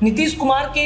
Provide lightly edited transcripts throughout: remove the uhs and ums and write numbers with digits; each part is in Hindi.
नीतीश कुमार के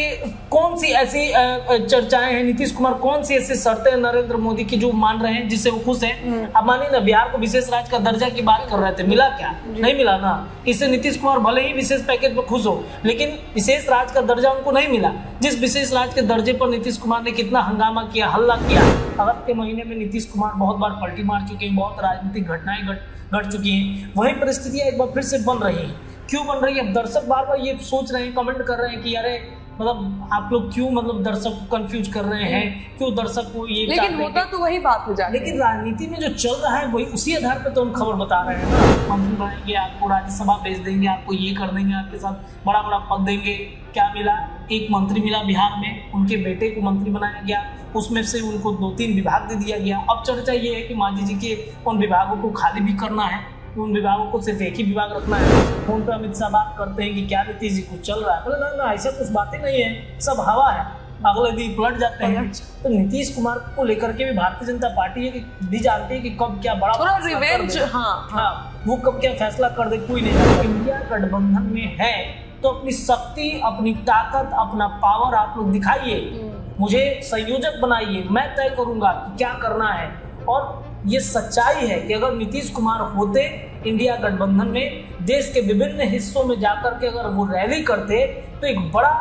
कौन सी ऐसी चर्चाएं हैं, नीतीश कुमार कौन सी ऐसी शर्तें नरेंद्र मोदी की जो मान रहे हैं जिससे वो खुश हैं? अब मानिए ना, बिहार को विशेष राज्य का दर्जा की बात कर रहे थे, मिला क्या? नहीं मिला ना। इससे नीतीश कुमार भले ही विशेष पैकेज पर खुश हो, लेकिन विशेष राज्य का दर्जा उनको नहीं मिला। जिस विशेष राज्य के दर्जे पर नीतीश कुमार ने कितना हंगामा किया, हल्ला किया। अगस्त के महीने में नीतीश कुमार बहुत बार पलटी मार चुके हैं, बहुत राजनीतिक घटनाएं घट चुकी हैं। वही परिस्थितियां एक बार फिर से बन रही है। क्यों बन रही है? अब दर्शक बार बार ये सोच रहे हैं, कमेंट कर रहे हैं कि अरे मतलब आप लोग क्यों मतलब दर्शक को कंफ्यूज कर रहे हैं, क्यों दर्शक को ये, लेकिन होता तो वही बात हो जाती है। लेकिन राजनीति में जो चल रहा है वही उसी आधार पर तो हम खबर बता रहे हैं ना। मंत्री बनाएंगे, आपको राज्यसभा भेज देंगे, आपको ये कर देंगे, आपके साथ बड़ा बड़ा पद देंगे। क्या मिला? एक मंत्री मिला बिहार में, उनके बेटे को मंत्री बनाया गया, उसमें से उनको 2-3 विभाग दे दिया गया। अब चर्चा ये है कि मांझी जी के उन विभागों को खाली भी करना है, उन विभागों को सिर्फ एक ही विभाग रखना है। फोन पे अमित शाह बात करते हैं कि क्या नीतीश जी कुछ चल रहा है, बोले ना ऐसा कुछ बातें नहीं है, सब हवा है, अगले दिन पलट जाते हैं। तो नीतीश कुमार को लेकर के भी भारतीय जनता पार्टी है कि भी जानती है कि कब क्या बड़ा रिवेंज, वो कब क्या फैसला कर दे, कोई नहीं जानता। इंडिया गठबंधन में है तो अपनी शक्ति, अपनी ताकत, अपना पावर आप लोग दिखाइए, मुझे संयोजक बनाइए, मैं तय करूंगा कि क्या करना है। और ये सच्चाई है कि अगर नीतीश कुमार होते इंडिया गठबंधन में, देश के विभिन्न हिस्सों में जाकर के अगर वो रैली करते तो एक बड़ा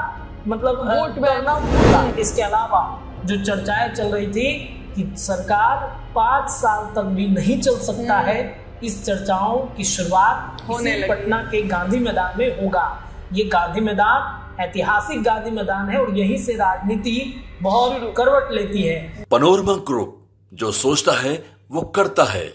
मतलब टर्नआउट होता। इसके अलावा जो चर्चाएं चल रही थी कि सरकार 5 साल तक भी नहीं चल सकता है, इस चर्चाओं की शुरुआत पटना के गांधी मैदान में होगा। ये गांधी मैदान ऐतिहासिक गांधी मैदान है और यहीं से राजनीति बहुत करवट लेती है। पैनोरमा ग्रुप, जो सोचता है वो करता है।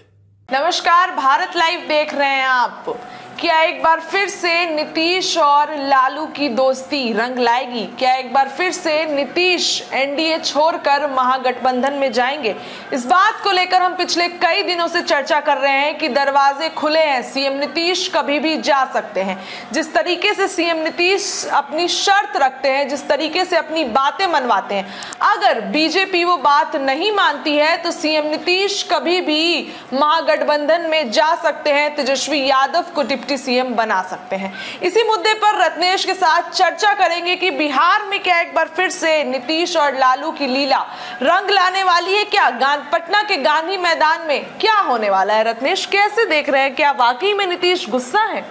नमस्कार, भारत लाइव देख रहे हैं आप। क्या एक बार फिर से नीतीश और लालू की दोस्ती रंग लाएगी? क्या एक बार फिर से नीतीश एनडीए छोड़कर महागठबंधन में जाएंगे? इस बात को लेकर हम पिछले कई दिनों से चर्चा कर रहे हैं कि दरवाजे खुले हैं, सीएम नीतीश कभी भी जा सकते हैं। जिस तरीके से सीएम नीतीश अपनी शर्त रखते हैं, जिस तरीके से अपनी बातें मनवाते हैं, अगर बीजेपी वो बात नहीं मानती है तो सीएम नीतीश कभी भी महागठबंधन में जा सकते हैं, तेजस्वी यादव को डिप्टी सीएम बना सकते हैं। इसी मुद्दे पर रत्नेश के साथ चर्चा करेंगे कि बिहार में क्या एक बार फिर से नीतीश और लालू की लीला रंग लाने वाली है? क्या पटना के गांधी मैदान में क्या होने वाला है? रत्नेश कैसे देख रहे हैं, क्या वाकई में नीतीश गुस्सा है?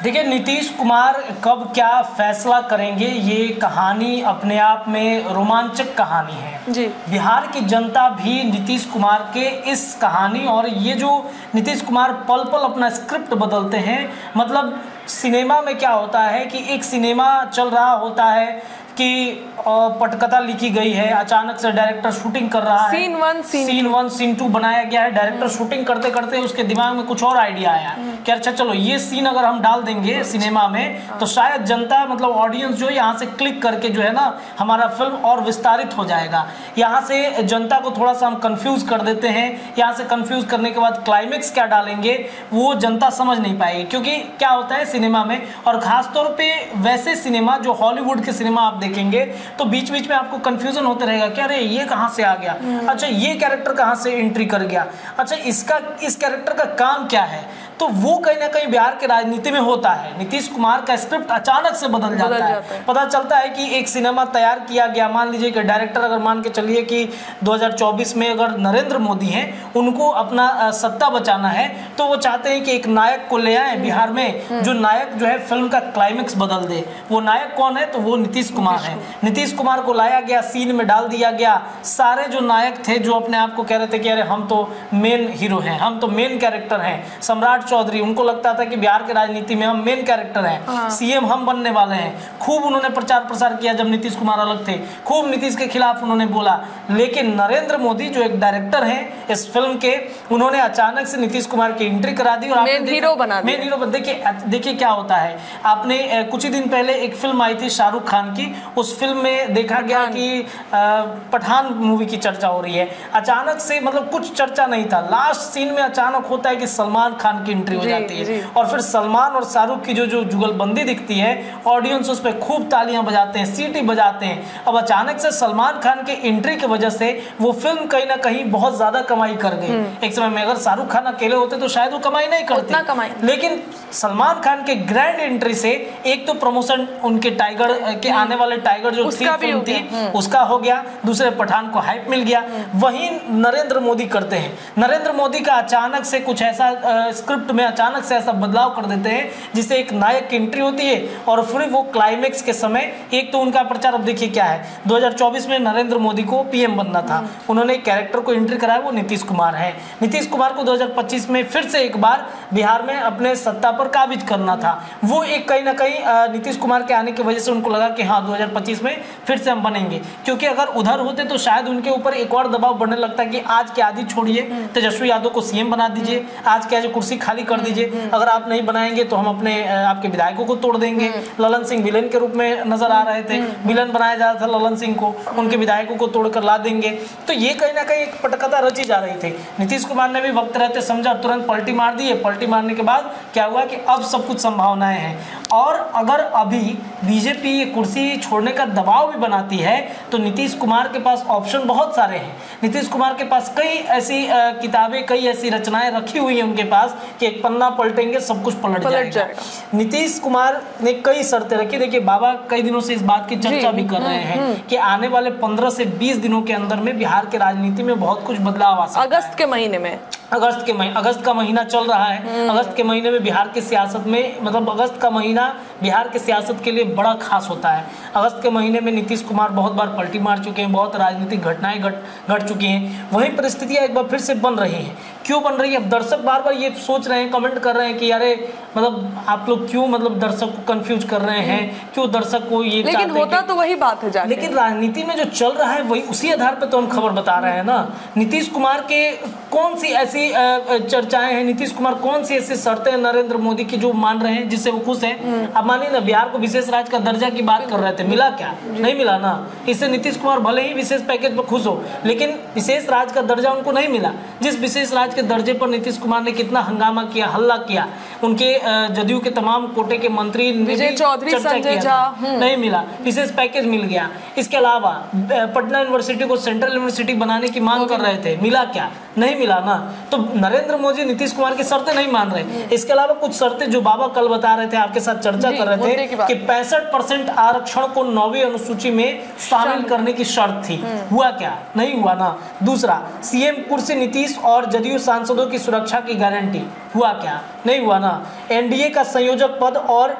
देखिए, नीतीश कुमार कब क्या फैसला करेंगे, ये कहानी अपने आप में रोमांचक कहानी है जी। बिहार की जनता भी नीतीश कुमार के इस कहानी, और ये जो नीतीश कुमार पल पल अपना स्क्रिप्ट बदलते हैं, मतलब सिनेमा में क्या होता है कि एक सिनेमा चल रहा होता है कि पटकथा लिखी गई है, अचानक से डायरेक्टर शूटिंग कर रहा है, सीन 1 सीन 2 बनाया गया है, डायरेक्टर शूटिंग करते करते उसके दिमाग में कुछ और आइडिया आया कि अच्छा चलो ये सीन अगर हम डाल देंगे सिनेमा में तो शायद जनता मतलब ऑडियंस जो है यहाँ से क्लिक करके जो है ना हमारा फिल्म और विस्तारित हो जाएगा। यहाँ से जनता को थोड़ा सा हम कंफ्यूज कर देते हैं, यहाँ से कंफ्यूज करने के बाद क्लाइमेक्स क्या डालेंगे वो जनता समझ नहीं पाएगी। क्योंकि क्या होता है सिनेमा में, और खासतौर पर वैसे सिनेमा जो हॉलीवुड के सिनेमा आप देखेंगे तो बीच बीच में आपको कंफ्यूजन होते रहेगा कि अरे ये कहां से आ गया, अच्छा ये कैरेक्टर कहां से एंट्री कर गया, अच्छा इस कैरेक्टर का काम क्या है। तो वो कहीं ना कहीं बिहार के राजनीति में होता है। नीतीश कुमार का स्क्रिप्ट अचानक से बदल जाता है। पता चलता है कि एक सिनेमा तैयार किया गया, मान लीजिए कि डायरेक्टर अगर मान के चलिए कि 2024 में अगर नरेंद्र मोदी हैं, उनको अपना सत्ता बचाना है तो वो चाहते हैं कि एक नायक को ले आए बिहार में जो नायक जो है फिल्म का क्लाइमेक्स बदल दे। वो नायक कौन है? तो वो नीतीश कुमार है। नीतीश कुमार को लाया गया, सीन में डाल दिया गया। सारे जो नायक थे जो अपने आप को कह रहे थे कि अरे हम तो मेन हीरो हैं, हम तो मेन कैरेक्टर हैं, सम्राट चौधरी, उनको लगता था कि बिहार के राजनीति में हम मेन कैरेक्टर हैं, सीएम हम बनने वाले हैं। खूब उन्होंने प्रचार प्रसार किया जब नीतीश कुमार अलग थे, खूब नीतीश के खिलाफ उन्होंने बोला। लेकिन नरेंद्र मोदी जो एक डायरेक्टर हैं इस फिल्म के, उन्होंने अचानक से नीतीश कुमार की एंट्री करा दी और मेन हीरो बना दिया। Main hero. देखिए क्या होता है, आपने कुछ ही दिन पहले एक फिल्म आई थी शाहरुख खान की, उस फिल्म में देखा गया कि पठान मूवी की चर्चा हो रही है। अचानक से मतलब कुछ चर्चा नहीं था, लास्ट सीन में अचानक होता है कि सलमान खान की एंट्री हो जाती है और फिर सलमान और शाहरुख की जो जुगलबंदी दिखती है, ऑडियंस उस पर खूब तालियां बजाते हैं, सीटी बजाते हैं। अब अचानक से सलमान खान के एंट्री की वजह से वो फिल्म कहीं ना कहीं बहुत ज्यादा कमाई कर गई। एक समय में अगर शाहरुख खान अकेले होते तो शायद वो कमाई नहीं करते, लेकिन सलमान खान के ग्रैंड एंट्री से एक तो प्रमोशन उनके टाइगर के आने वाले टाइगर जो फिल्म थी उसका हो गया, दूसरे पठान को हाइप मिल गया। वहीं नरेंद्र मोदी करते हैं, नरेंद्र मोदी का अचानक से कुछ ऐसा स्क्रिप्ट में अचानक से ऐसा बदलाव कर देते हैं जिससे एक नायक की एंट्री होती है और फिर वो क्लाइमेक्स के समय एक तो उनका प्रचार, अब देखिए क्या है, 2024 में नरेंद्र मोदी को पीएम बनना था, उन्होंने एक कैरेक्टर को एंट्री कराया, वो नीतीश कुमार है। नीतीश कुमार को 2025 में फिर से एक बार बिहार में अपने सत्ता पर काबिज करना था। वो एक कहीं ना कहीं नीतीश कुमार के आने की वजह से उनको लगा कि हाँ 2025 में फिर से हम बनेंगे, क्योंकि अगर उधर होते तो शायद उनके ऊपर एक और दबाव बढ़ने लगता कि आज की आदि छोड़िए, तेजस्वी यादव को सीएम बना दीजिए, आज की आज कुर्सी खाली कर दीजिए, अगर आप नहीं बनाएंगे तो हम अपने आपके विधायकों को तोड़ देंगे। ललन सिंह विलेन के रूप में नजर आ रहे थे, विलन बनाया जा रहा था ललन सिंह को, उनके विधायकों को तोड़कर ला देंगे। तो ये कहीं ना कहीं एक पटकथा रची जा रही थी। नीतीश कुमार ने भी वक्त रहते समझा, तुरंत पलटी मार दी है। पलटी मारने के बाद क्या हुआ कि अब सब कुछ संभावनाएं हैं, और अगर अभी बीजेपी ये कुर्सी छोड़ने का दबाव भी बनाती है तो नीतीश कुमार के पास ऑप्शन बहुत सारे हैं। नीतीश कुमार के पास कई ऐसी किताबें, कई ऐसी रचनाएं रखी हुई हैं उनके पास कि एक पन्ना पलटेंगे सब कुछ पलट जाएगा। नीतीश कुमार ने कई शर्तें रखी। देखिए बाबा कई दिनों से इस बात की चर्चा भी कर रहे हैं कि आने वाले 15 से 20 दिनों के अंदर में बिहार के राजनीति में बहुत कुछ बदलाव आ सकता है। अगस्त के महीने में, अगस्त का महीना चल रहा है। अगस्त के महीने में बिहार की सियासत में, मतलब अगस्त का महीना बिहार की सियासत के लिए बड़ा खास होता है। अगस्त के महीने में नीतीश कुमार बहुत बार पलटी मार चुके हैं, बहुत राजनीतिक घटनाएं घट चुकी हैं। वही परिस्थितियां एक बार फिर से बन रही हैं। क्यों बन रही है? अब दर्शक बार बार ये सोच रहे हैं, कमेंट कर रहे हैं कि अरे मतलब आप लोग क्यों मतलब दर्शक को कंफ्यूज कर रहे हैं, क्यों दर्शक को ये, लेकिन होता तो वही बात है जाके। लेकिन राजनीति में जो चल रहा है वही, उसी आधार पर तो हम खबर बता रहे हैं ना। नीतीश कुमार के कौन सी ऐसी चर्चाएं हैं, नीतीश कुमार कौन सी ऐसी शर्तें नरेंद्र मोदी की जो मान रहे हैं जिससे वो खुश हैं। अब मानिए ना, बिहार को विशेष राज्य का दर्जा की बात कर रहे थे, मिला क्या? नहीं मिला ना। इससे नीतीश कुमार भले ही विशेष पैकेज पर खुश हो, लेकिन विशेष राज्य का दर्जा उनको नहीं मिला। जिस विशेष राज्य के दर्जे पर नीतीश कुमार ने कितना हंगामा किया, हल्ला किया, उनके जदयू के तमाम कोटे के मंत्री विजय चौधरी, संजय झा, नहीं मिला, विशेष पैकेज मिल गया। इसके अलावा पटना यूनिवर्सिटी को सेंट्रल यूनिवर्सिटी बनाने की मांग कर रहे थे, मिला क्या? नहीं मिला ना। तो नरेंद्र मोदी नीतीश कुमार की शर्तें नहीं मान रहे। इसके अलावा कुछ शर्तें जो बाबा कल बता रहे थे, आपके साथ चर्चा कर रहे थे कि 65% आरक्षण को 9वीं अनुसूची में शामिल करने की शर्त थी। हुआ क्या? नहीं हुआ ना। दूसरा, सीएम कुर्सी नीतीश और जदयू सांसदों की सुरक्षा की गारंटी, हुआ क्या? नहीं हुआ ना। एनडीए का संयोजक पद और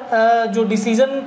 जो डिसीजन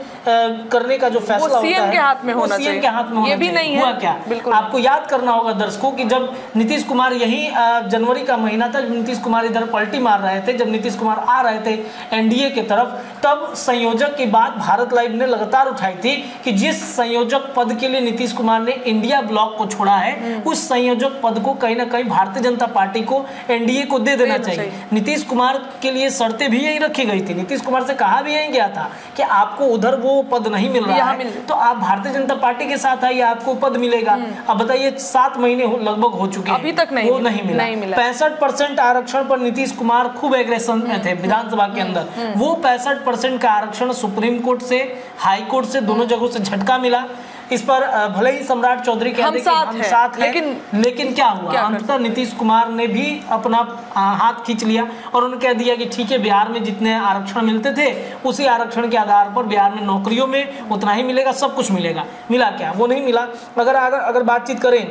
करने का जो फैसला होता है सीएम के हाथ में होना चाहिए, सीएम के हाथ में होना चाहिए। हुआ क्या? आपको याद करना होगा दर्शकों कि जब नीतीश कुमार यही जनवरी का महीना था, जब नीतीश कुमार इधर पलटी मार रहे थे, जब नीतीश कुमार आ रहे थे एनडीए की तरफ, तब संयोजक की बात भारत लाइव ने लगातार उठाई थी कि जिस संयोजक पद के लिए नीतीश कुमार ने इंडिया ब्लॉक को छोड़ा है, उस संयोजक पद को कहीं ना कहीं भारतीय जनता पार्टी को, एनडीए को दे देना चाहिए। नीतीश कुमार के लिए शर्तें भी यही रखी गई थी। नीतीश कुमार से कहा भी यही गया था कि आपको उधर वो पद नहीं मिल रहा है तो आप भारतीय जनता पार्टी के साथ आइए, आपको पद मिलेगा। अब बताइए 7 महीने लगभग हो चुके हैं, अभी तक नहीं, वो नहीं मिला। 65% आरक्षण पर नीतीश कुमार खूब एग्रेशन में थे विधानसभा के अंदर। वो 65% का आरक्षण सुप्रीम कोर्ट से, हाई कोर्ट से, दोनों जगहों से झटका मिला। इस पर भले ही सम्राट चौधरी कहते हैं कि हम साथ हैं, लेकिन क्या हुआ? अंततः नीतीश कुमार ने भी अपना हाथ खींच लिया और उन्होंने कह दिया कि ठीक है, बिहार में जितने आरक्षण मिलते थे उसी आरक्षण के आधार पर बिहार में नौकरियों में उतना ही मिलेगा, सब कुछ मिलेगा। मिला क्या? वो नहीं मिला। अगर बातचीत करें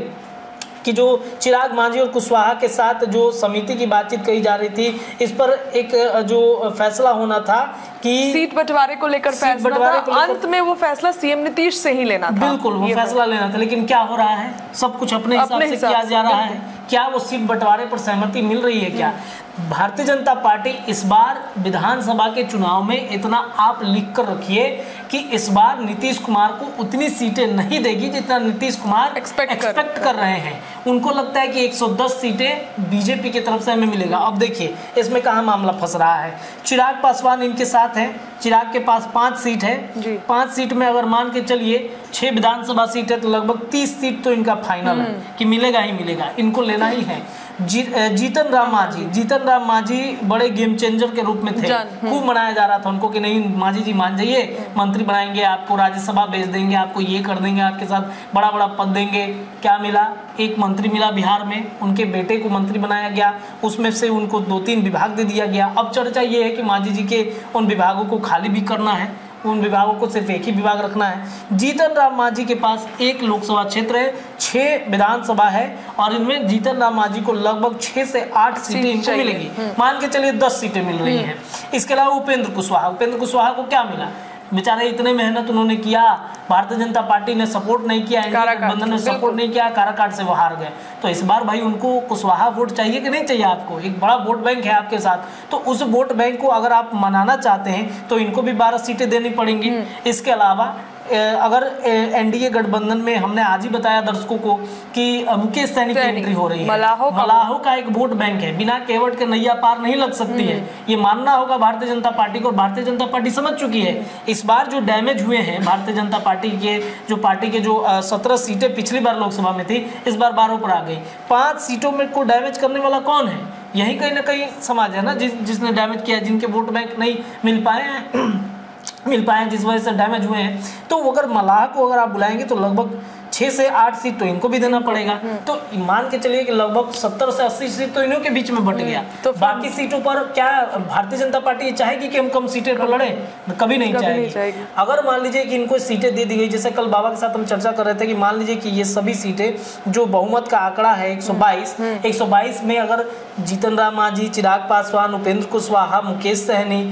कि जो चिराग मांझी और कुशवाहा के साथ जो समिति की बातचीत कही जा रही थी, इस पर एक जो फैसला होना था कि सीट बंटवारे को लेकर फैसला था, अंत में वो फैसला सीएम नीतीश से ही लेना था। बिल्कुल, वो फैसला लेना था, लेकिन क्या हो रहा है? सब कुछ अपने हिसाब से किया जा रहा है। क्या वो सीट बंटवारे पर सहमति मिल रही है? क्या भारतीय जनता पार्टी इस बार विधानसभा के चुनाव में, इतना आप लिख कर रखिए कि इस बार नीतीश कुमार को उतनी सीटें नहीं देगी जितना नीतीश कुमार एक्सपेक्ट कर रहे हैं। उनको लगता है कि 110 सीटें बीजेपी की तरफ से हमें मिलेगा। अब देखिए इसमें कहाँ मामला फंस रहा है। चिराग पासवान इनके साथ है, चिराग के पास 5 सीट है। 5 सीट में अगर मान के चलिए 6 विधानसभा सीट है तो लगभग 30 सीट तो इनका फाइनल है कि मिलेगा ही मिलेगा, इनको लेना ही है। जीतन राम मांझी बड़े गेम चेंजर के रूप में थे, खूब मनाया जा रहा था उनको कि नहीं मांझी जी मान जाइए, मंत्री बनाएंगे आपको, राज्यसभा भेज देंगे, आपको ये कर देंगे, आपके साथ बड़ा बड़ा पद देंगे। क्या मिला? एक मंत्री मिला बिहार में, उनके बेटे को मंत्री बनाया गया, उसमें से उनको 2-3 विभाग दे दिया गया। अब चर्चा ये है कि मांझी जी के उन विभागों को खाली भी करना है, उन विभागों को सिर्फ एक ही विभाग रखना है। जीतन राम मांझी के पास 1 लोकसभा क्षेत्र है, 6 विधानसभा है और इनमें जीतन राम मांझी को लगभग 6 से 8 सीटें इनको मिलेंगी। मान के चलिए 10 सीटें मिल रही हैं। इसके अलावा उपेंद्र कुशवाहा को क्या मिला? बेचारे इतने मेहनत उन्होंने किया, भारतीय जनता पार्टी ने सपोर्ट नहीं किया, गठबंधन ने सपोर्ट नहीं किया, काराकाट से वो हार गए। तो इस बार भाई उनको कुशवाहा वोट चाहिए कि नहीं चाहिए? आपको एक बड़ा वोट बैंक है आपके साथ, तो उस वोट बैंक को अगर आप मनाना चाहते हैं तो इनको भी 12 सीटें देनी पड़ेंगी। इसके अलावा अगर एनडीए गठबंधन में हमने आज ही बताया दर्शकों को कि मुकेश सैनी की एंट्री हो रही है, मलाहो का एक वोट बैंक है, बिना केवट के नैया पार नहीं लग सकती है, ये मानना होगा भारतीय जनता पार्टी को। और भारतीय जनता पार्टी समझ चुकी है इस बार जो डैमेज हुए हैं भारतीय जनता पार्टी के जो 17 सीटें पिछली बार लोकसभा में थी, इस बार 12 पर आ गई। 5 सीटों में को डैमेज करने वाला कौन है? यही कहीं ना कहीं समाज है ना जिसने डैमेज किया, जिनके वोट बैंक नहीं मिल पाए हैं, जिस वजह से डैमेज हुए हैं। तो अगर मलाह को अगर आप बुलाएंगे तो लगभग 6 से 8 सीट तो इनको भी देना पड़ेगा। तो मान के चलिए कि लगभग 70 से 80 सीट तो इन्हों के बीच में बट गया। तो बाकी सीटों पर क्या भारतीय जनता पार्टी ये चाहेगी कि हम कम सीटें पर लड़े? कभी नहीं चाहेगी। अगर मान लीजिए कि इनको सीटें दे दी गई, जैसे कल बाबा के साथ हम चर्चा कर रहे थे कि मान लीजिए कि ये सभी सीटें जो बहुमत का आंकड़ा है 122 में अगर जीतन राम मांझी, चिराग पासवान, उपेंद्र कुशवाहा, मुकेश सहनी,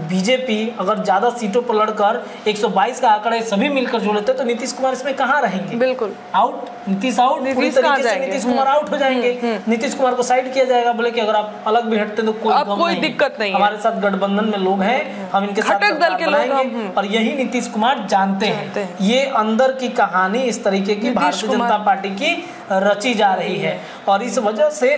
बीजेपी अगर ज्यादा सीटों पर लड़कर 122 का आंकड़ा सभी मिलकर जो लेते तो नीतीश कुमार इसमें कहाँ रहेंगे? बिल्कुल आउट, नीतीश आउट, पूरी तरीके से नीतीश कुमार आउट हो जाएंगे। नीतीश कुमार को साइड किया जाएगा, बोले कि अगर आप अलग भी हटते तो कोई दिक्कत नहीं, हमारे साथ गठबंधन में लोग हैं, हम इनके साथ सरकार बनाएंगे। और यही नीतीश कुमार जानते हैं। ये अंदर की कहानी इस तरीके की भारतीय जनता पार्टी की रची जा रही है और इस वजह से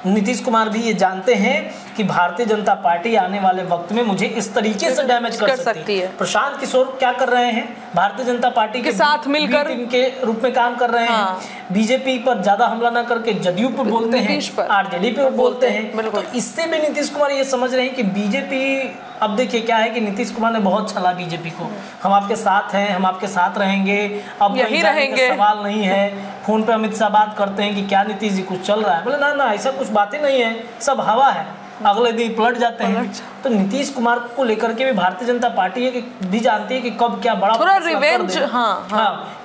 नीतीश कुमार भी ये जानते हैं कि भारतीय जनता पार्टी आने वाले वक्त में मुझे इस तरीके से डैमेज कर सकती है। प्रशांत किशोर क्या कर रहे हैं? भारतीय जनता पार्टी के साथ मिलकर टीम के रूप में काम कर रहे हैं। बीजेपी पर ज्यादा हमला ना करके जदयू पर बोलते हैं, आरजेडी पे बोलते हैं। तो इससे भी नीतीश कुमार ये समझ रहे हैं कि बीजेपी, अब देखिए क्या है कि नीतीश कुमार ने बहुत छला बीजेपी को, हम आपके साथ हैं, हम आपके साथ रहेंगे, अब यही रहेंगे, सवाल नहीं है। फोन पे अमित शाह बात करते हैं कि क्या नीतीश जी कुछ चल रहा है? बोले ना ऐसा कुछ बातें नहीं है, सब हवा है, अगले दिन पलट जाते हैं। तो नीतीश कुमार को लेकर के भी भारतीय जनता पार्टी है कि भी जानती है कि कब क्या बड़ा थोड़ा रिवेंज,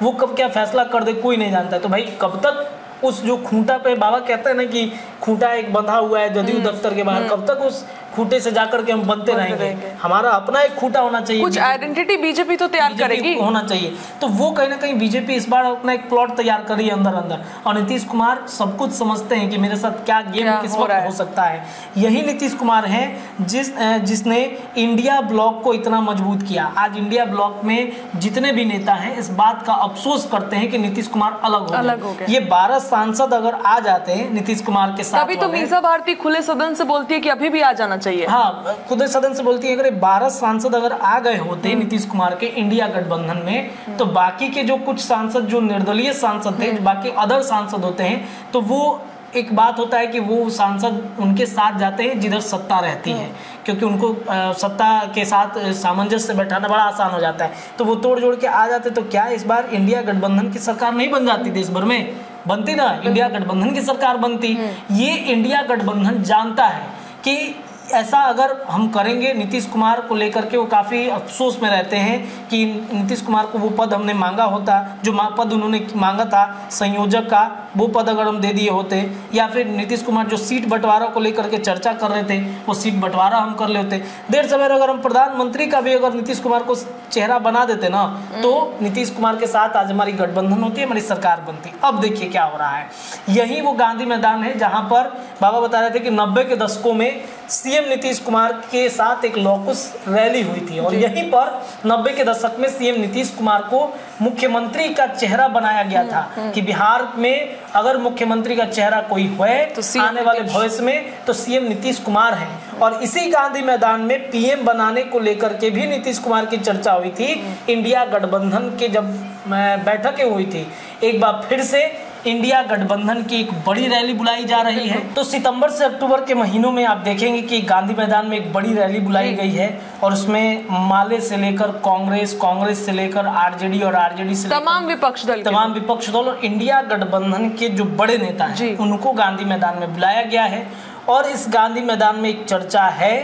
वो कब क्या फैसला कर दे कोई नहीं जानता है। तो भाई कब तक उस जो खूंटा पे बाबा कहते हैं ना कि खूंटा एक बंधा हुआ है जदयू दफ्तर के बाहर, कब तक उस खूंटे से जाकर के हम बनते रहेंगे? हमारा अपना एक खूंटा होना चाहिए, कुछ आइडेंटिटी बीजेपी तो तैयार करेगी, होना चाहिए। तो वो कहीं ना कहीं बीजेपी इस बार अपना एक प्लॉट तैयार करी अंदर और नीतीश कुमार सब कुछ समझते हैं कि मेरे साथ क्या गेम किस वक्त हो सकता है। यही नीतीश कुमार है जिसने इंडिया ब्लॉक को इतना मजबूत किया। आज इंडिया ब्लॉक में जितने भी नेता हैं इस बात का अफसोस करते हैं कि नीतीश कुमार अलग हो गए। ये 12 सांसद अगर आ जाते हैं नीतीश कुमार के साथ, तभी तो मीसा भारती खुले सदन से बोलती है कि अभी भी आ जाना चाहिए। हाँ, खुद सदन से बोलती है अगर 12 सांसद अगर आ गए होते नीतीश कुमार के इंडिया गठबंधन में, तो बाकी के जो कुछ सांसद जो निर्दलीय सांसद थे, बाकी अदर सांसद होते हैं, तो वो एक बात होता है कि वो सांसद उनके साथ जाते हैं जिधर सत्ता रहती है, क्योंकि उनको सत्ता के साथ सामंजस्य बैठाना बड़ा आसान हो जाता है। तो वो तोड़ जोड़ के आ जाते। तो क्या इस बार इंडिया गठबंधन की सरकार नहीं बन जाती? देश भर में बनती ना, इंडिया गठबंधन की सरकार बनती। ये इंडिया गठबंधन जानता है कि ऐसा अगर हम करेंगे, नीतीश कुमार को लेकर के वो काफ़ी अफसोस में रहते हैं कि नीतीश कुमार को वो पद हमने मांगा होता, जो पद उन्होंने मांगा था संयोजक का, वो पद अगर हम दे दिए होते, या फिर नीतीश कुमार जो सीट बंटवारा को लेकर के चर्चा कर रहे थे वो सीट बंटवारा हम कर लेते। देर सवेर अगर हम प्रधानमंत्री का भी अगर नीतीश कुमार को चेहरा बना देते ना, तो नीतीश कुमार के साथ आज हमारी गठबंधन होती है, हमारी सरकार बनती। अब देखिए क्या हो रहा है। यही वो गांधी मैदान है जहाँ पर बाबा बता रहे थे कि 90 के दशकों में सीएम नीतीश कुमार के साथ एक लॉकस रैली हुई थी और यहीं पर 90 के दशक में सीएम नीतीश कुमार को मुख्यमंत्री का चेहरा बनाया गया था कि बिहार में अगर मुख्यमंत्री का चेहरा कोई है तो आने वाले भविष्य में तो सीएम नीतीश कुमार है। और इसी गांधी मैदान में पीएम बनाने को लेकर के भी नीतीश कुमार की चर्चा हुई थी। इंडिया गठबंधन के जब बैठकें हुई थी, एक बार फिर से इंडिया गठबंधन की एक बड़ी रैली बुलाई जा रही है। तो सितंबर से अक्टूबर के महीनों में आप देखेंगे कि गांधी मैदान में एक बड़ी रैली बुलाई गई है और उसमें माले से लेकर कांग्रेस से लेकर आरजेडी और आरजेडी से तमाम विपक्ष दल और इंडिया गठबंधन के जो बड़े नेता हैं उनको गांधी मैदान में बुलाया गया है। और इस गांधी मैदान में एक चर्चा है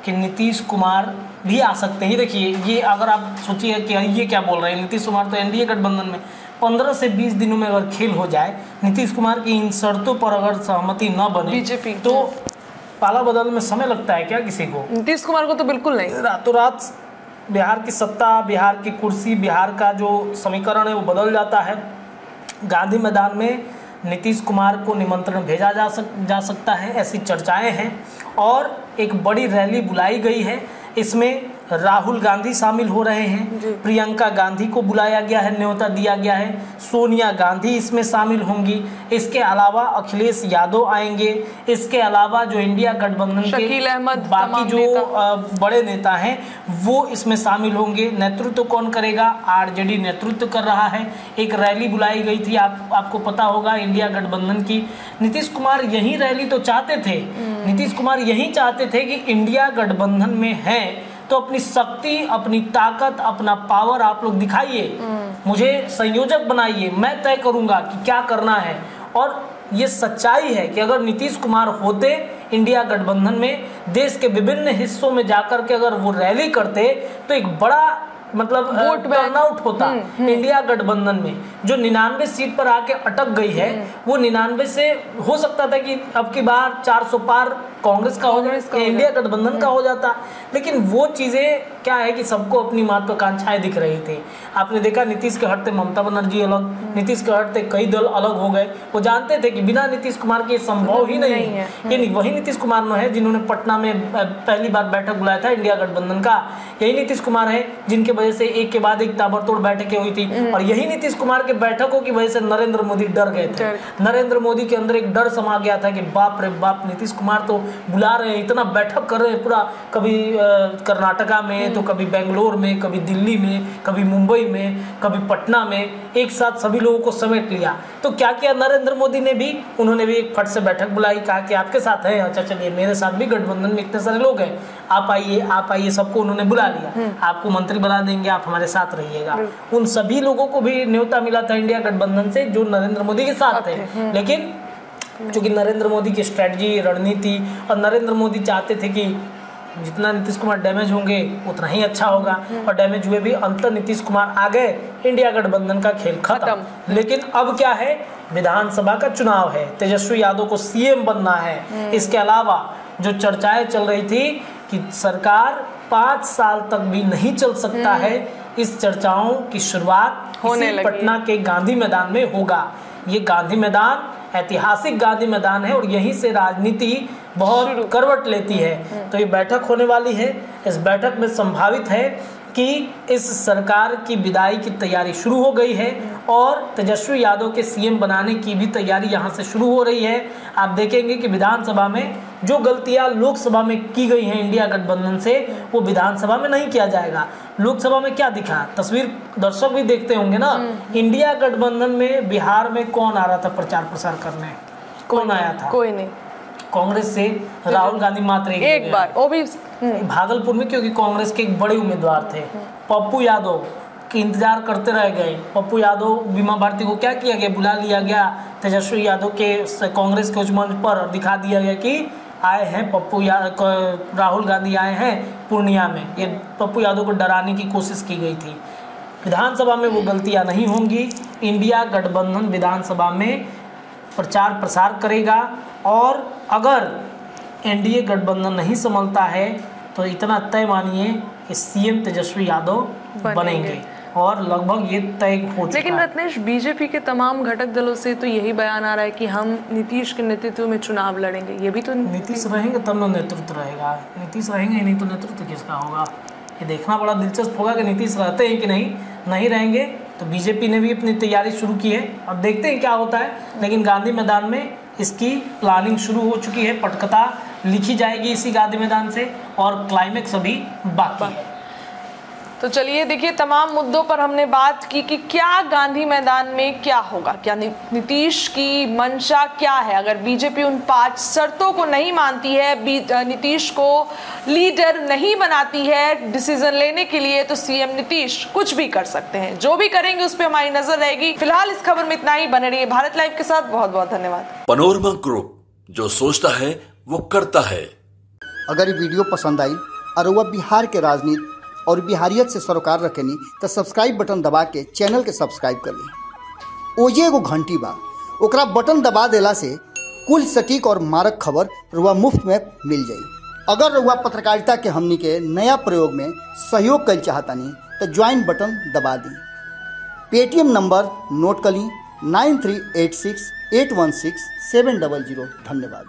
कि नीतीश कुमार भी आ सकते हैं। देखिए, ये अगर आप सोचिए कि ये क्या बोल रहे हैं, नीतीश कुमार तो एनडीए गठबंधन में 15 से 20 दिनों में अगर खेल हो जाए, नीतीश कुमार की इन शर्तों पर अगर सहमति न बने बीजेपी तो पाला बदल में समय लगता है क्या किसी को? नीतीश कुमार को तो बिल्कुल नहीं। रातों रात बिहार की सत्ता, बिहार की कुर्सी, बिहार का जो समीकरण है वो बदल जाता है। गांधी मैदान में नीतीश कुमार को निमंत्रण भेजा जा सकता है, ऐसी चर्चाएं हैं। और एक बड़ी रैली बुलाई गई है, इसमें राहुल गांधी शामिल हो रहे हैं, प्रियंका गांधी को बुलाया गया है, न्योता दिया गया है, सोनिया गांधी इसमें शामिल होंगी। इसके अलावा अखिलेश यादव आएंगे। इसके अलावा जो इंडिया गठबंधन के बाकी जो बड़े नेता हैं वो इसमें शामिल होंगे। नेतृत्व कौन करेगा? आरजेडी नेतृत्व कर रहा है। एक रैली बुलाई गई थी, आपको पता होगा, इंडिया गठबंधन की। नीतीश कुमार यही रैली तो चाहते थे, नीतीश कुमार यही चाहते थे कि इंडिया गठबंधन में है तो अपनी शक्ति, अपनी ताकत, अपना पावर आप लोग दिखाइए, मुझे संयोजक बनाइए, मैं तय करूंगा कि क्या करना है। और ये सच्चाई है कि अगर नीतीश कुमार होते इंडिया गठबंधन में, देश के विभिन्न हिस्सों में जाकर के अगर वो रैली करते तो एक बड़ा मतलब टर्नआउट होता इंडिया गठबंधन में। जो 99 सीट पर आके अटक गई है वो 99 से हो सकता था कि अब की बार 400 पार कांग्रेस का हो जाए, इंडिया गठबंधन का हो जाता। लेकिन वो चीजें क्या है कि सबको अपनी महत्वाकांक्षाएं दिख रही थी। आपने देखा नीतीश के हटते ममता बनर्जी अलग, नीतीश के हटते कई दल अलग हो गए। वो जानते थे कि बिना नीतीश कुमार के संभव ही नहीं है। यानी वही नीतीश कुमार न है जिन्होंने पटना में पहली बार बैठक बुलाया था इंडिया गठबंधन का, यही नीतीश कुमार है जिनके वजह से एक के बाद एक ताबड़तोड़ बैठकें हुई थी। और यही नीतीश कुमार के बैठकों की वजह से नरेंद्र मोदी डर गए थे। नरेंद्र मोदी के अंदर एक डर समा गया था कि बाप रे बाप, नीतीश कुमार तो बुला रहे हैं, इतना बैठक कर रहे हैं, पूरा कभी कर्नाटका में तो कभी बेंगलोर में, कभी दिल्ली में, कभी मुंबई में, कभी पटना में, एक साथ सभी लोगों को समेट लिया। तो क्या किया नरेंद्र मोदी ने भी, उन्होंने भी एक फट से बैठक बुलाई, कहा कि आपके साथ है, अच्छा चलिए मेरे साथ भी गठबंधन में इतने सारे लोग हैं, आप आइए, सबको उन्होंने बुला लिया, आपको मंत्री बना देंगे, आप हमारे साथ रहिएगा। उन सभी लोगों को भी न्योता मिला था इंडिया गठबंधन से जो नरेंद्र मोदी के साथ थे। लेकिन चूंकि नरेंद्र मोदी की स्ट्रेटजी, रणनीति, और नरेंद्र मोदी चाहते थे कि जितना नीतीश कुमार डैमेज होंगे उतना ही अच्छा होगा, और डैमेज हुए भी, अंतर नीतीश कुमार आ गए, इंडिया गठबंधन का खेल खत्म। लेकिन अब क्या है, विधानसभा का चुनाव है, तेजस्वी यादव को सीएम बनना है। इसके अलावा जो चर्चाएं चल रही थी कि सरकार 5 साल तक भी नहीं चल सकता है, इस चर्चाओं की शुरुआत पटना के गांधी मैदान में होगा। ये गांधी मैदान ऐतिहासिक गांधी मैदान है और यहीं से राजनीति बहुत करवट लेती है। तो ये बैठक होने वाली है। इस बैठक में संभावित है कि इस सरकार की विदाई की तैयारी शुरू हो गई है और तेजस्वी यादव के सीएम बनाने की भी तैयारी यहाँ से शुरू हो रही है। आप देखेंगे कि विधानसभा में जो गलतियां लोकसभा में की गई हैं इंडिया गठबंधन से, वो विधानसभा में नहीं किया जाएगा। लोकसभा में क्या दिखा, तस्वीर दर्शक भी देखते होंगे ना, इंडिया गठबंधन में बिहार में कौन आ रहा था प्रचार प्रसार करने? कौन आया था? कोई नहीं। कांग्रेस से राहुल गांधी मात्र एक बार, वो भी भागलपुर में, क्योंकि कांग्रेस के एक बड़े उम्मीदवार थे पप्पू यादव की इंतजार करते रह गए। पप्पू यादव, बीमा भारती को क्या किया गया, बुला लिया गया तेजस्वी यादव के कांग्रेस के उच्च मंच पर, दिखा दिया गया कि आए हैं पप्पू यादव, राहुल गांधी आए हैं पूर्णिया में। ये पप्पू यादव को डराने की कोशिश की गई थी। विधानसभा में वो गलतियां नहीं होंगी। इंडिया गठबंधन विधानसभा में प्रचार प्रसार करेगा और अगर एनडीए गठबंधन नहीं संभलता है तो इतना तय मानिए कि सीएम तेजस्वी यादव बनेंगे और लगभग ये तय हो चुका है। लेकिन रत्नेश, बीजेपी के तमाम घटक दलों से तो यही बयान आ रहा है कि हम नीतीश के नेतृत्व में चुनाव लड़ेंगे। ये भी तो नीतीश रहेंगे तब ना नेतृत्व रहेगा, नीतीश रहेंगे नहीं तो नेतृत्व किसका होगा? ये देखना बड़ा दिलचस्प होगा कि नीतीश रहते हैं कि नहीं रहेंगे। तो बीजेपी ने भी अपनी तैयारी शुरू की है, अब देखते हैं क्या होता है। लेकिन गांधी मैदान में इसकी प्लानिंग शुरू हो चुकी है, पटकथा लिखी जाएगी इसी गांधी मैदान से और क्लाइमेक्स अभी बाकी है। तो चलिए देखिए, तमाम मुद्दों पर हमने बात की कि क्या गांधी मैदान में क्या होगा, क्या नीतीश की मंशा क्या है। अगर बीजेपी उन 5 शर्तों को नहीं मानती है, नीतीश को लीडर नहीं बनाती है डिसीजन लेने के लिए, तो सीएम नीतीश कुछ भी कर सकते हैं। जो भी करेंगे उस पर हमारी नजर रहेगी। फिलहाल इस खबर में इतना ही। बने रहिए भारत लाइव के साथ। बहुत बहुत धन्यवाद। पनोरमा ग्रुप, जो सोचता है वो करता है। अगर ये वीडियो पसंद आई और वह बिहार के राजनीति और बिहारियत से सरोकार रखेनी तो सब्सक्राइब बटन दबा के चैनल के सब्सक्राइब कर ली। ओजे एगो घंटी बा, ओकरा बटन दबा देला से कुल सटीक और मारक खबर रुआ मुफ्त में मिल जाई। अगर रुआ पत्रकारिता के हमनी के नया प्रयोग में सहयोग कर चाहतानी तो ज्वाइन बटन दबा दी। पेटीएम नंबर नोट कर ली 9386816700। धन्यवाद।